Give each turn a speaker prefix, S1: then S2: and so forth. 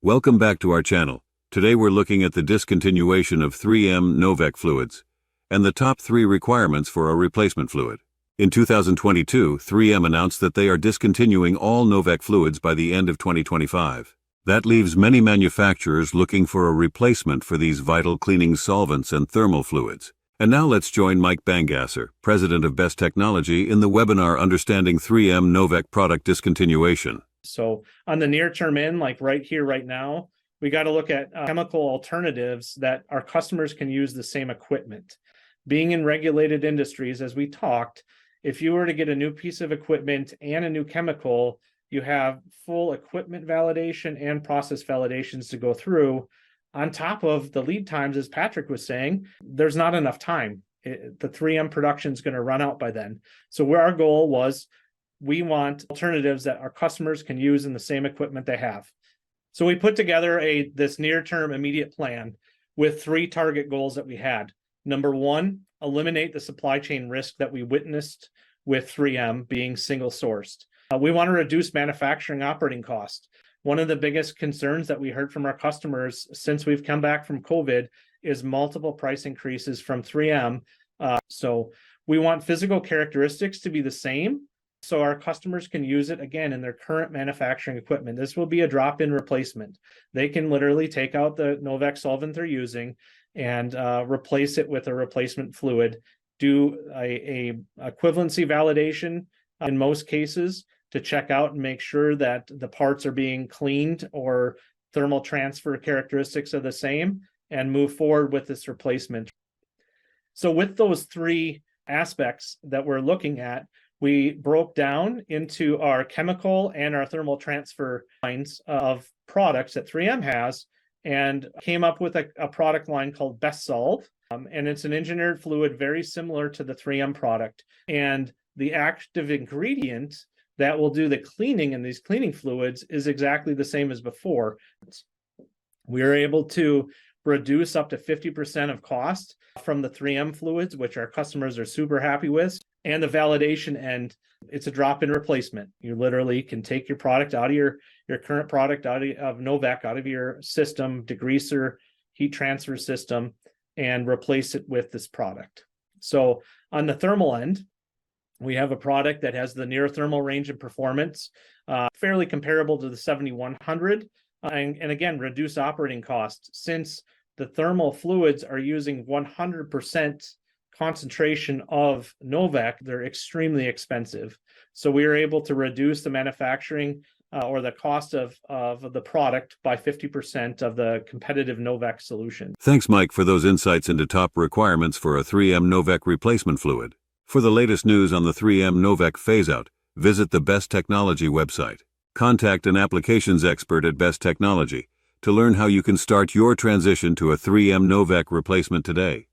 S1: Welcome back to our channel. Today we're looking at the discontinuation of 3M Novec fluids and the top 3 requirements for a replacement fluid. In 2022, 3M announced that they are discontinuing all Novec fluids by the end of 2025. That leaves many manufacturers looking for a replacement for these vital cleaning solvents and thermal fluids. And now let's join Mike Bangasser, president of Best Technology, in the webinar Understanding 3M Novec Product Discontinuation.
S2: So on the near term end, like right here, right now, we got to look at chemical alternatives that our customers can use the same equipment. Being in regulated industries, as we talked, if you were to get a new piece of equipment and a new chemical, you have full equipment validation and process validations to go through. On top of the lead times, as Patrick was saying, there's not enough time. The 3M production is going to run out by then. So where our goal was, we want alternatives that our customers can use in the same equipment they have. So we put together this near-term immediate plan with 3 target goals that we had. Number 1, eliminate the supply chain risk that we witnessed with 3M being single-sourced. We want to reduce manufacturing operating costs. One of the biggest concerns that we heard from our customers since we've come back from COVID is multiple price increases from 3M. So we want physical characteristics to be the same, so our customers can use it again in their current manufacturing equipment. This will be a drop-in replacement. They can literally take out the Novec solvent they're using and replace it with a replacement fluid, do a equivalency validation in most cases to check out and make sure that the parts are being cleaned or thermal transfer characteristics are the same, and move forward with this replacement. So with those 3 aspects that we're looking at, we broke down into our chemical and our thermal transfer lines of products that 3M has, and came up with a product line called BestSolv. And it's an engineered fluid very similar to the 3M product. And the active ingredient that will do the cleaning in these cleaning fluids is exactly the same as before. We are able to reduce up to 50% of cost from the 3M fluids, which our customers are super happy with. And the validation end, it's a drop-in replacement. You literally can take your product out of your current product out of Novec, out of your system, degreaser, heat transfer system, and replace it with this product. So on the thermal end, we have a product that has the near thermal range and performance, fairly comparable to the 7100, and again, reduce operating costs. Since the thermal fluids are using 100% concentration of Novec, they're extremely expensive. So we are able to reduce the manufacturing or the cost of the product by 50% of the competitive Novec solution.
S1: Thanks, Mike, for those insights into top requirements for a 3M Novec replacement fluid. For the latest news on the 3M Novec phase-out, visit the Best Technology website. Contact an applications expert at Best Technology to learn how you can start your transition to a 3M Novec replacement today.